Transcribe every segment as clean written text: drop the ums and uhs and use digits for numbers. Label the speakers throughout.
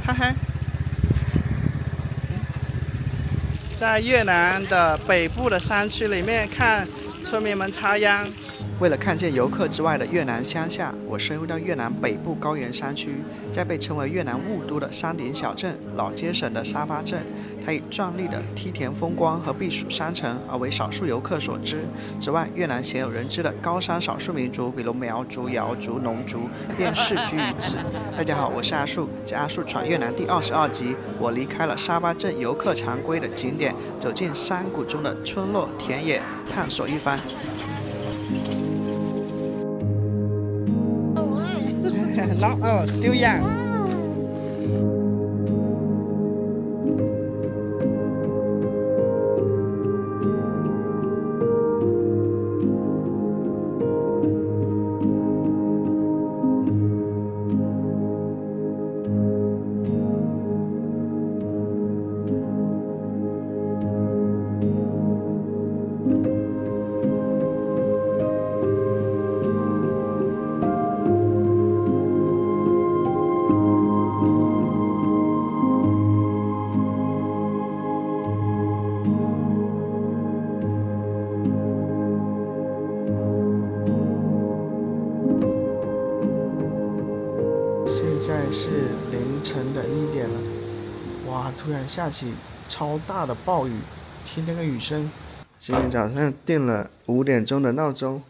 Speaker 1: 嗨嗨，在越南的北部的山区里面看村民们插秧。为了看见游客之外的越南乡下，我深入到越南北部高原山区，在被称为越南雾都的山顶小镇老街省的沙巴镇。它以壮丽的梯田风光和避暑山城而为少数游客所知。此外，越南鲜有人知的高山少数民族，比如苗族、瑶族、农族，便世居于此。大家好，我是阿树，在阿树闯越南第22集，我离开了沙巴镇游客常规的景点，走进山谷中的村落田野，探索一番。Not oh, still young. 现在是凌晨的1点了，哇！突然下起超大的暴雨，听那个雨声。今天早上定了5点钟的闹钟，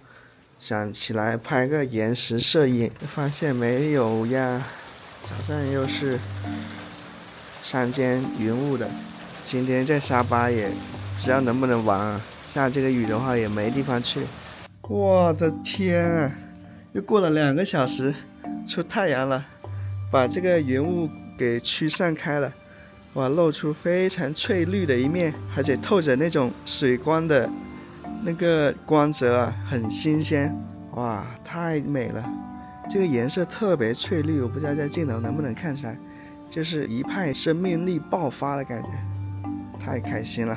Speaker 1: 想起来拍个延时摄影，发现没有呀。早上又是山间云雾的，今天在沙巴也不知道能不能玩啊。下这个雨的话也没地方去。我的天啊！又过了2个小时，出太阳了。把这个云雾给驱散开了，哇，露出非常翠绿的一面，而且透着那种水光的那个光泽啊，很新鲜，哇，太美了。这个颜色特别翠绿，我不知道在镜头能不能看出来，就是一派生命力爆发的感觉，太开心了。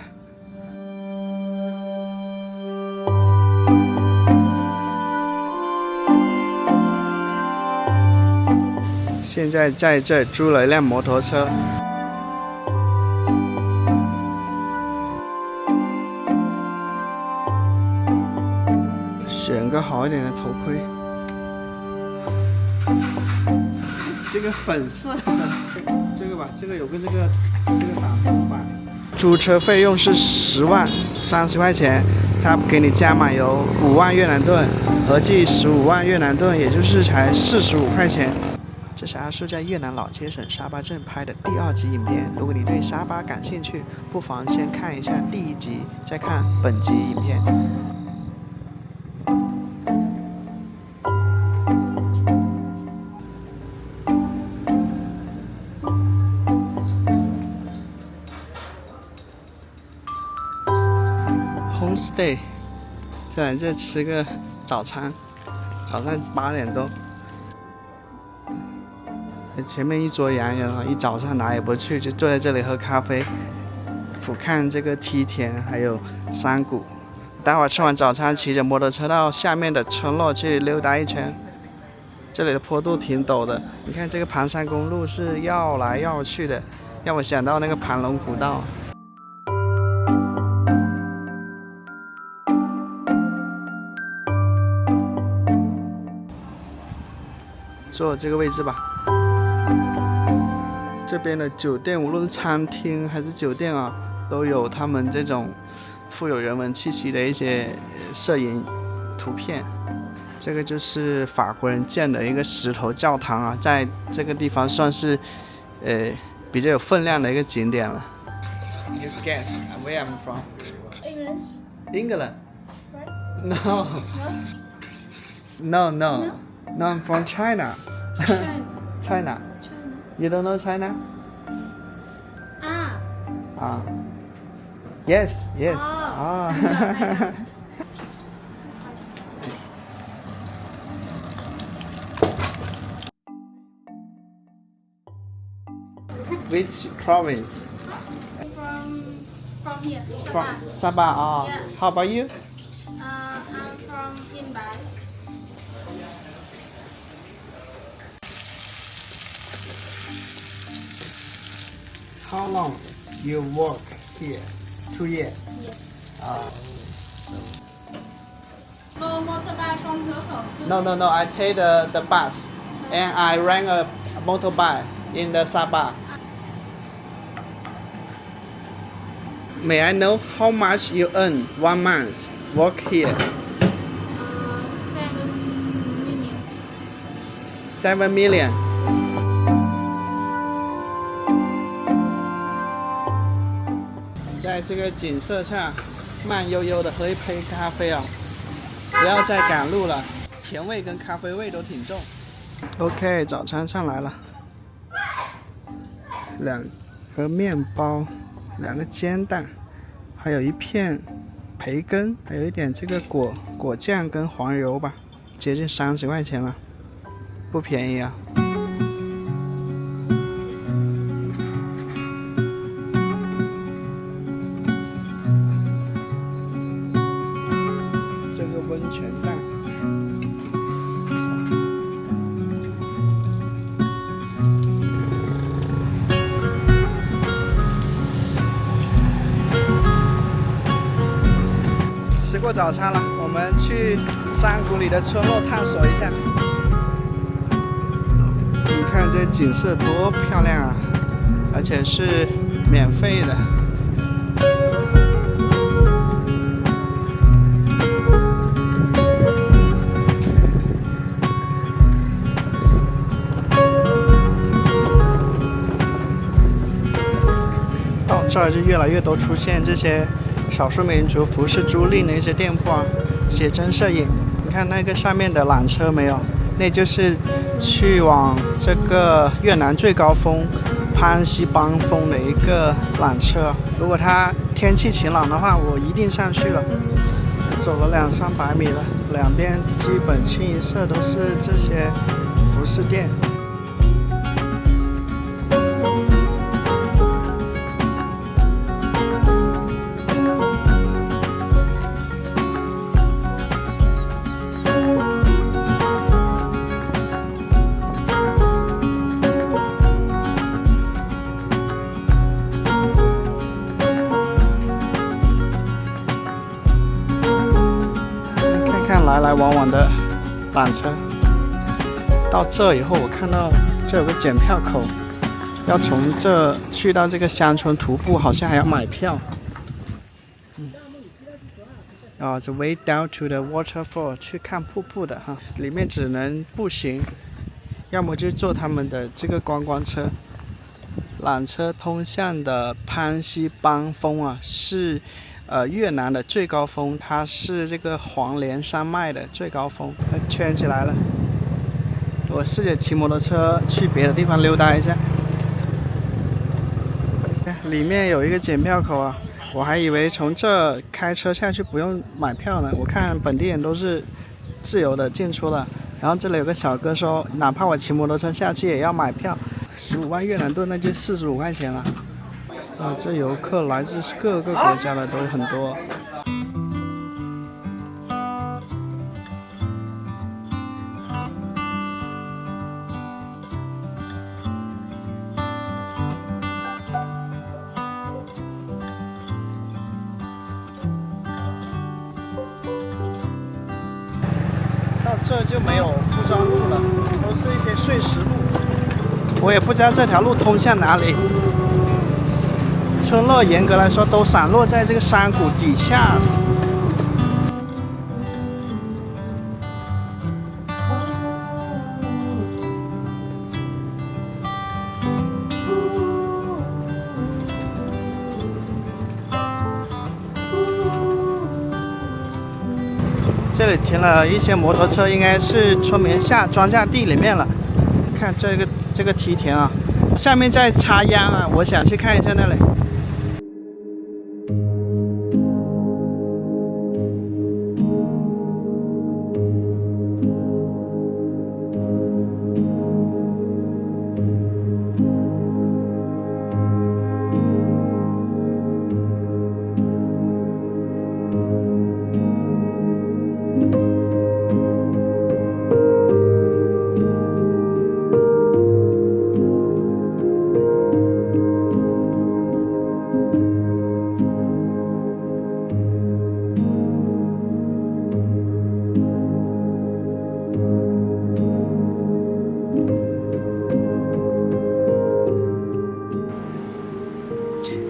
Speaker 1: 现在在这租了一辆摩托车，选个好一点的头盔。这个粉色的，这个吧，这个有个这个挡风板。租车费用是10万30块钱，他给你加满油5万越南盾，合计15万越南盾，也就是才45块钱。这是阿树在越南老街省沙巴镇拍的第2集影片。如果你对沙巴感兴趣，不妨先看一下第1集，再看本集影片。Homestay， 在这吃个早餐，早上8点多。前面一桌洋人啊，一早上哪也不去，就坐在这里喝咖啡，俯瞰这个梯田还有山谷。待会儿吃完早餐，骑着摩托车到下面的村落去溜达一圈。这里的坡度挺陡的，你看这个盘山公路是绕来绕去的，让我想到那个盘龙古道。坐这个位置吧。这边的酒店，无论是餐厅还是酒店啊，都有他们这种富有人文气息的一些摄影图片。这个就是法国人建的一个石头教堂啊，在这个地方算是比较有分量的一个景点了。You guess where I'm from?
Speaker 2: England.
Speaker 1: England?
Speaker 2: Right?
Speaker 1: No. No, no. No, I'm from China. China.
Speaker 2: China.
Speaker 1: You don't know China?
Speaker 2: Ah.
Speaker 1: Yes, yes.
Speaker 2: Oh.
Speaker 1: Which province?
Speaker 2: From here.
Speaker 1: From Sabah. Oh.
Speaker 2: Yeah.
Speaker 1: How about you?
Speaker 2: I'm from Yên Bái.
Speaker 1: How long you work here? 2 years.
Speaker 2: Yes.
Speaker 1: So.
Speaker 2: Go motorbike from Hurghou to
Speaker 1: No. I take the bus, and I rent a motorbike in the Sabah. May I know how much you earn 1 month work here?
Speaker 2: 7 million.
Speaker 1: 7 million. 在这个景色下，慢悠悠的喝一杯咖啡啊！不要再赶路了，甜味跟咖啡味都挺重。OK， 早餐上来了，2个面包，2个煎蛋，还有一片培根，还有一点这个果酱跟黄油吧，接近30块钱了，不便宜啊。这个温泉蛋。吃过早餐了，我们去山谷里的村落探索一下。你看这景色多漂亮啊，而且是免费的。到这儿就越来越多出现这些少数民族服饰租赁的一些店铺啊，写真摄影。你看那个上面的缆车没有？那就是去往这个越南最高峰潘西邦峰的一个缆车。如果它天气晴朗的话，我一定上去了。走了200-300米了，两边基本清一色都是这些服饰店。来来往往的缆车，到这以后，我看到这有个检票口，要从这去到这个乡村徒步，好像还要买票。The way down to the waterfall， 去看瀑布的哈，里面只能步行，要么就坐他们的这个观光车。缆车通向的潘西邦峰啊，是越南的最高峰，它是这个黄连山脉的最高峰。圈起来了，我试着骑摩托车去别的地方溜达一下。里面有一个检票口啊，我还以为从这开车下去不用买票呢。我看本地人都是自由的进出了。然后这里有个小哥说，哪怕我骑摩托车下去也要买票，15万越南盾，那就45块钱了。这游客来自各个国家的都很多。到这就没有铺装路了，都是一些碎石路。我也不知道这条路通向哪里。村落严格来说都散落在这个山谷底下。这里停了一些摩托车，应该是村民下庄稼地里面了。看这个梯田啊，下面在插秧啊，我想去看一下那里。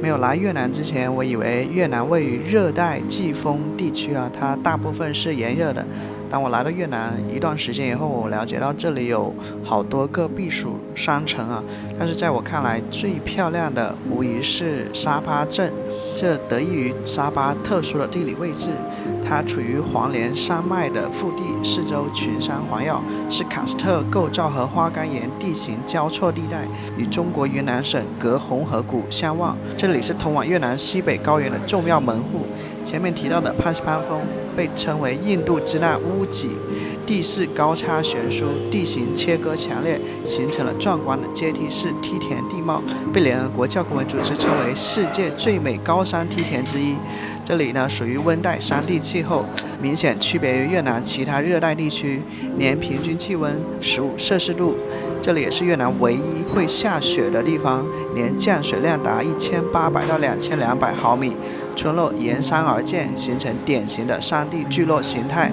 Speaker 1: 没有来越南之前，我以为越南位于热带季风地区啊，它大部分是炎热的。当我来到越南一段时间以后，我了解到这里有好多个避暑商城啊，但是在我看来最漂亮的无疑是沙巴镇，这得益于沙巴特殊的地理位置，它处于黄连山脉的腹地，四周群山环绕，是喀斯特构造和花岗岩地形交错地带，与中国云南省隔红河谷相望。这里是通往越南西北高原的重要门户。前面提到的帕斯潘峰被称为印度支那屋脊，地势高差悬殊，地形切割强烈，形成了壮观的阶梯式梯田地貌，被联合国教科文组织称为世界最美高山梯田之一。这里呢属于温带山地气候，明显区别于越南其他热带地区，年平均气温15摄氏度。这里也是越南唯一会下雪的地方，年降水量达1800到2200毫米，村落沿山而建，形成典型的山地聚落形态。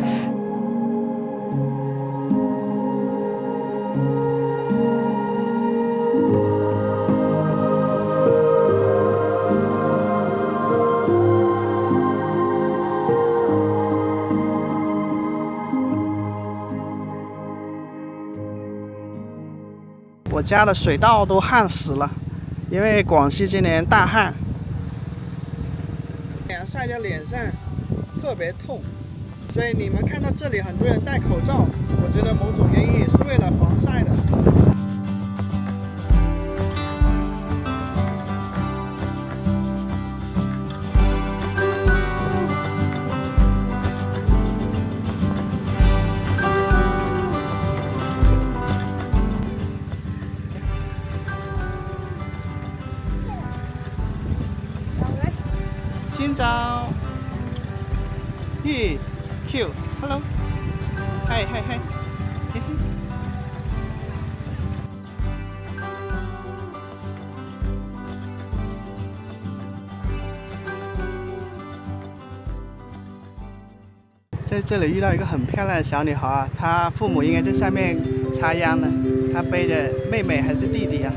Speaker 1: 我家的水稻都旱死了，因为广西今年大旱，太阳晒在脸上特别痛，所以你们看到这里很多人戴口罩，我觉得某种原因也是为了防晒的。xin chào. Hi, cute. Hello. Hi, hi, hi. 在这里遇到一个很漂亮的小女孩，她父母应该在下面插秧呢，她背着妹妹还是弟弟啊？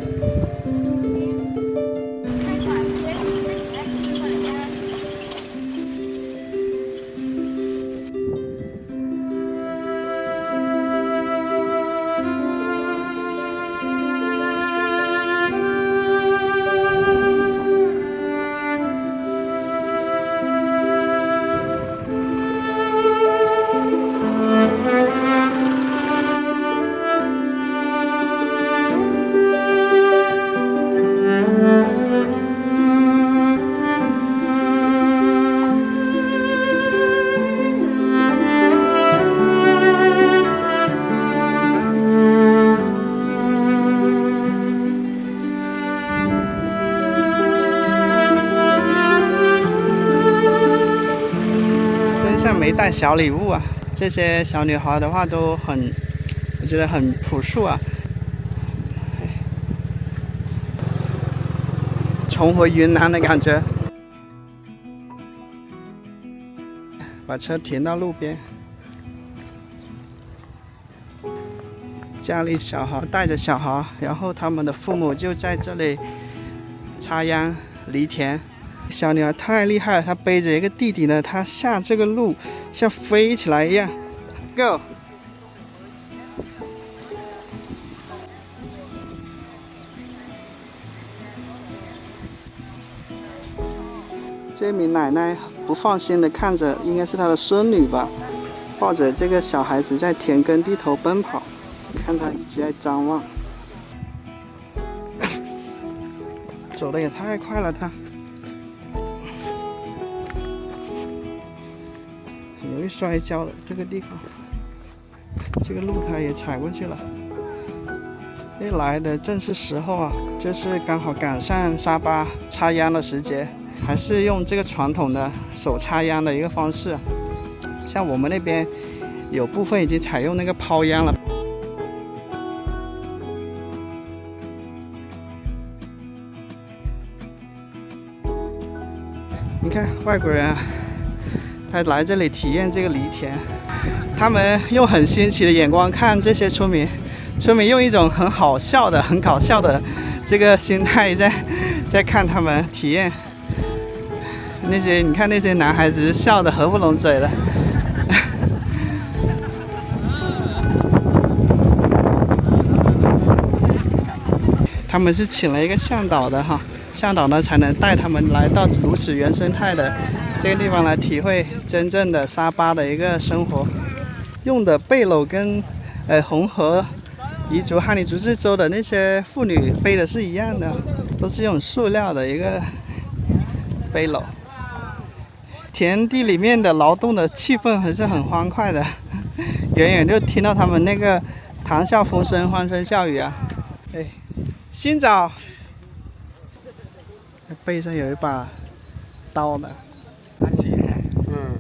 Speaker 1: 没带小礼物啊，这些小女孩的话都很，我觉得很朴素啊。重回云南的感觉。把车停到路边，家里小孩带着小孩，然后他们的父母就在这里插秧犁田。小女孩太厉害了，她背着一个弟弟呢，她下这个路像飞起来一样。Go！ 这名奶奶不放心的看着，应该是她的孙女吧，抱着这个小孩子在田埂地头奔跑，看她一直在张望。走的也太快了，她。很容易摔跤的这个地方，这个路它也踩过去了。一来的正是时候啊，这是刚好赶上沙巴插秧的时节，还是用这个传统的手插秧的一个方式。像我们那边有部分已经采用那个抛秧了。你看外国人啊，他来这里体验这个犁田，他们用很新奇的眼光看这些村民，村民用一种很好笑的、很搞笑的这个心态在看他们体验那些你看那些男孩子笑得合不拢嘴了。他们是请了一个向导的哈，向导呢才能带他们来到如此原生态的这个地方来体会真正的沙巴的一个生活。用的背篓跟红河彝族哈尼族自治州的那些妇女背的是一样的，都是用塑料的一个背篓。田地里面的劳动的气氛还是很欢快的，远远就听到他们那个谈笑风生、欢声笑语啊！哎，新早，背上有一把刀的。嗯。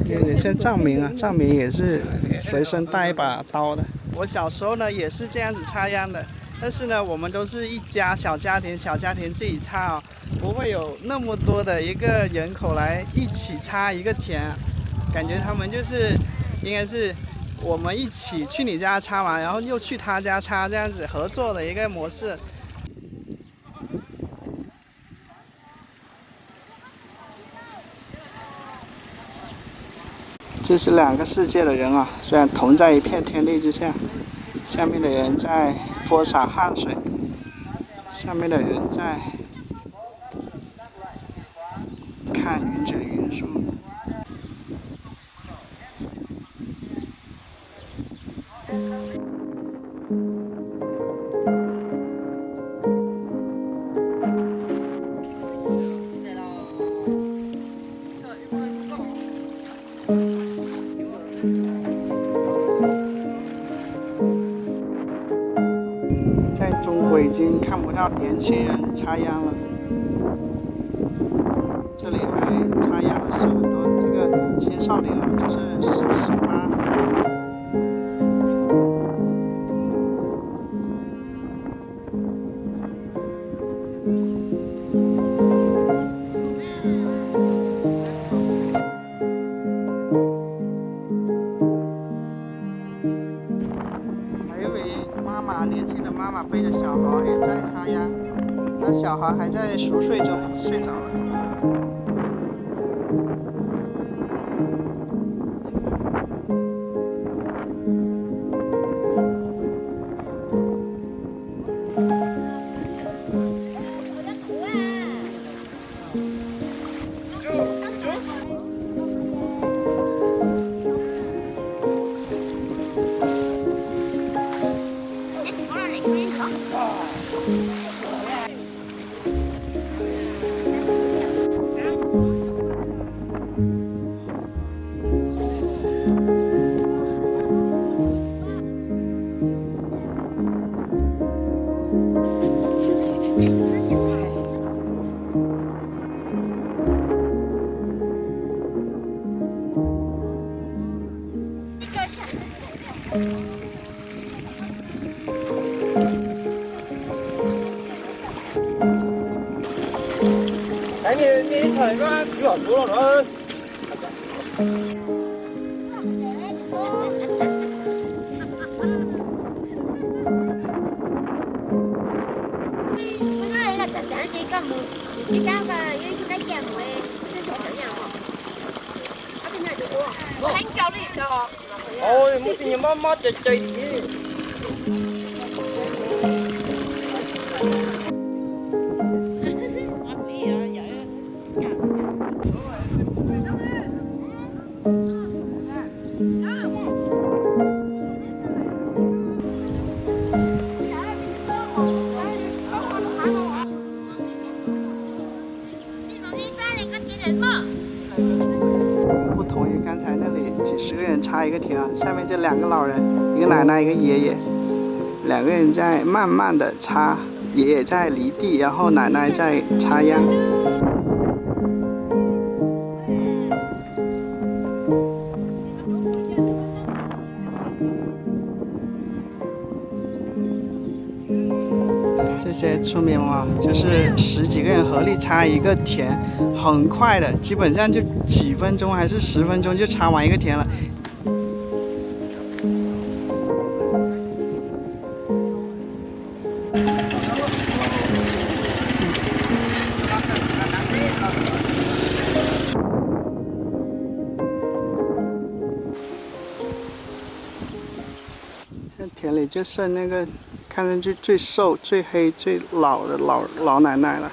Speaker 1: 有点像藏民啊，藏民也是随身带一把刀的。我小时候呢也是这样子插秧的，但是呢我们都是一家小家庭自己插啊，不会有那么多的一个人口来一起插一个田啊。感觉他们就是应该是我们一起去你家插完，然后又去他家插，这样子合作的一个模式。这是两个世界的人啊，虽然同在一片天地之下，下面的人在泼洒汗水，上面的人在看云卷云舒。在中国已经看不到年轻人插秧了，这里还插秧的是很多这个青少年啊，就是18。年轻的妈妈背着小孩也在插秧，那小孩还在熟睡中睡着了。
Speaker 3: 你才个几万多了。哦，冇定媽媽隻隻嘅。
Speaker 1: 不同于刚才那里几十个人插一个田啊，下面这两个老人，一个奶奶一个爷爷，两个人在慢慢的插，爷爷在犁地，然后奶奶在插秧。这些村民啊，就是10几个人合力插一个田，很快的，基本上就几分钟还是10分钟就插完一个田了。现在田里就剩那个看上去最瘦、最黑、最老的老奶奶了。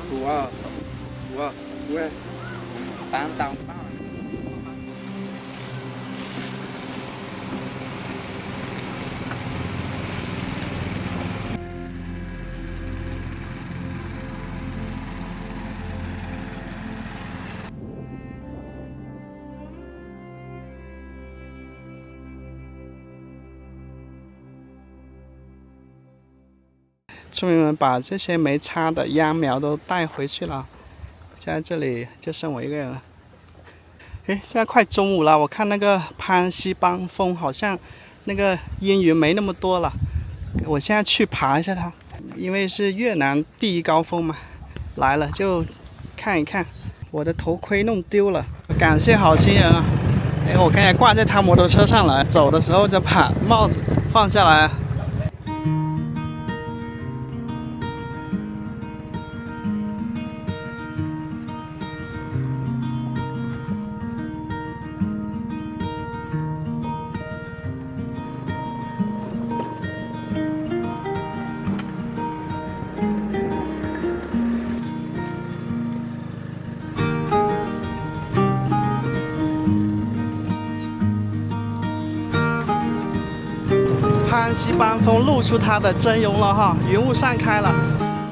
Speaker 3: Ủa, bán tao bao.
Speaker 1: 村民们把这些没插的秧苗都带回去了，现在这里就剩我一个人了。诶，现在快中午了，我看那个攀西邦峰好像那个烟云没那么多了，我现在去爬一下它，因为是越南第一高峰嘛，来了就看一看。我的头盔弄丢了，感谢好心人啊！哎，我刚才挂在他摩托车上来，走的时候就把帽子放下来。西班峰露出它的真容了哈，云雾散开了。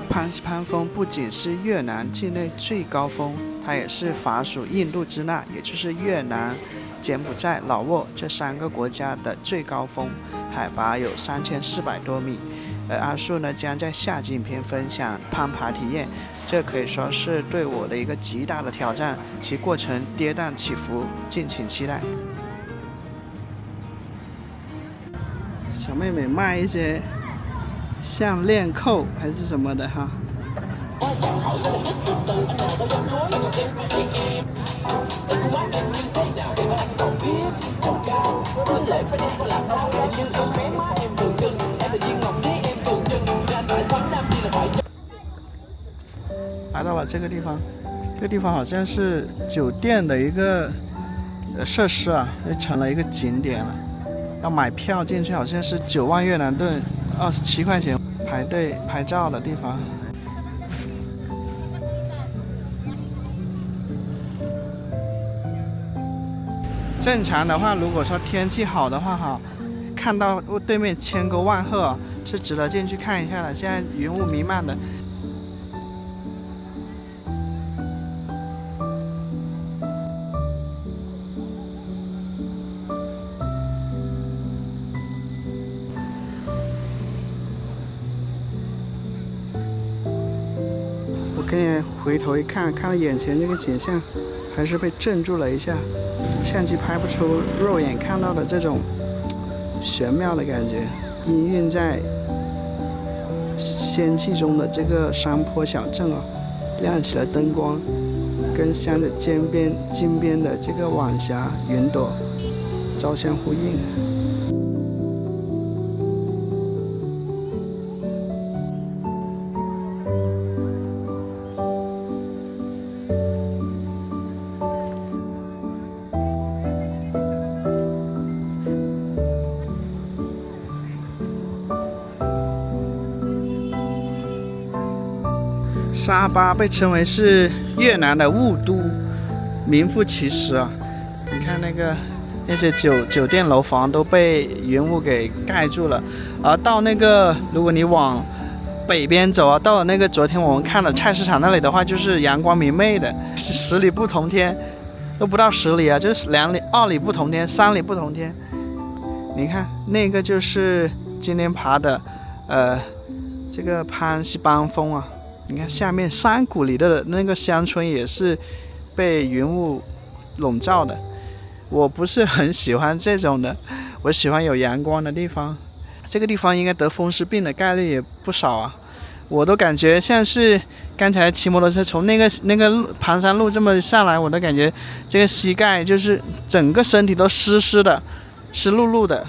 Speaker 1: 潘西潘峰不仅是越南境内最高峰，它也是法属印度支那，也就是越南、柬埔寨、老挝这3个国家的最高峰，海拔有3400多米。阿树呢将在下集影片分享攀爬体验，这可以说是对我的一个极大的挑战，其过程跌宕起伏，敬请期待。小妹妹卖一些项链扣还是什么的哈。来到了这个地方，这个地方好像是酒店的一个设施啊，成了一个景点了。要买票进去，好像是9万越南盾，27块钱，排队拍照的地方。正常的话，如果说天气好的话哈，看到对面千沟万壑是值得进去看一下的。现在云雾弥漫的。我跟你回头一看，看到眼前这个景象，还是被镇住了一下。相机拍不出肉眼看到的这种玄妙的感觉。氤氲在仙气中的这个山坡小镇啊，亮起了灯光，跟镶着金边的这个晚霞云朵朝相呼应。沙巴被称为是越南的雾都，名副其实啊！你看那些酒店楼房都被云雾给盖住了，而到如果你往北边走啊，到了昨天我们看的菜市场那里的话，就是阳光明媚的，10里不同天，都不到10里啊，就是2里不同天，3里不同天。你看那个就是今天爬的，这个潘西邦峰啊。你看下面山谷里的那个乡村也是被云雾笼罩的，我不是很喜欢这种的，我喜欢有阳光的地方。这个地方应该得风湿病的概率也不少啊，我都感觉像是刚才骑摩托车从那个盘山路这么下来，我都感觉这个膝盖就是整个身体都湿的，湿漉漉的。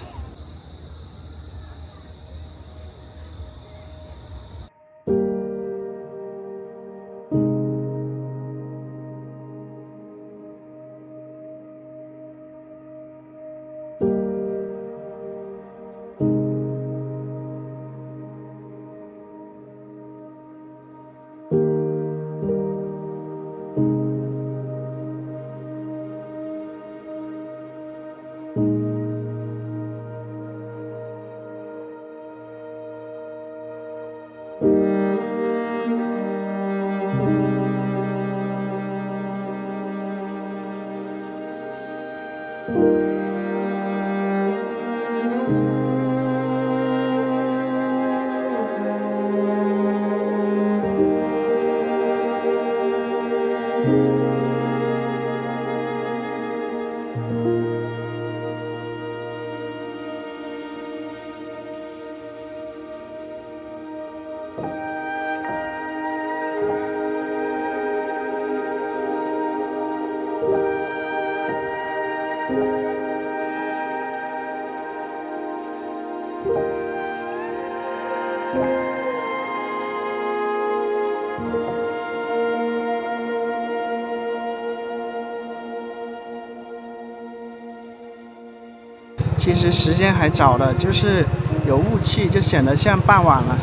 Speaker 1: 其实时间还早的，就是有雾气，就显得像傍晚了。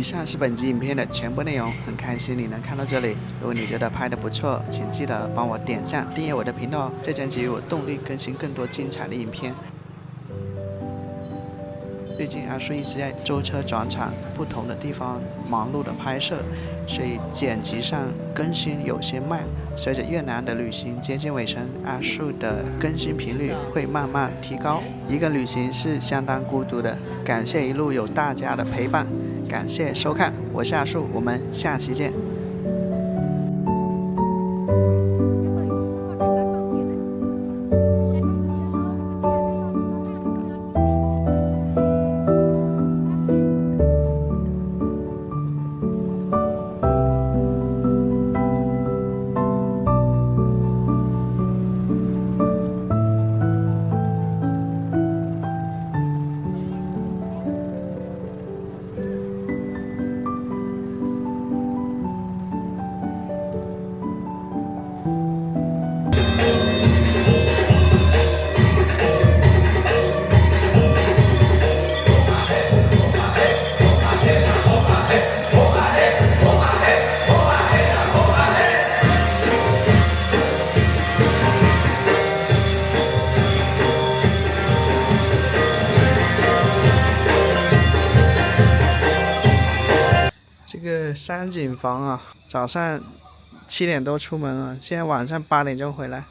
Speaker 1: 上是本集影片的全部内容，很开心你能看到这里。如果你觉得拍得不错，请记得帮我点赞、订阅我的频道哦，这将给予我动力更新更多精彩的影片。最近阿树一直在舟车转场不同的地方忙碌的拍摄，所以剪辑上更新有些慢。随着越南的旅行接近尾声，阿树的更新频率会慢慢提高。一个旅行是相当孤独的，感谢一路有大家的陪伴，感谢收看，我是阿树，我们下期见。这个山景房啊，早上7点多出门了，现在晚上8点钟回来。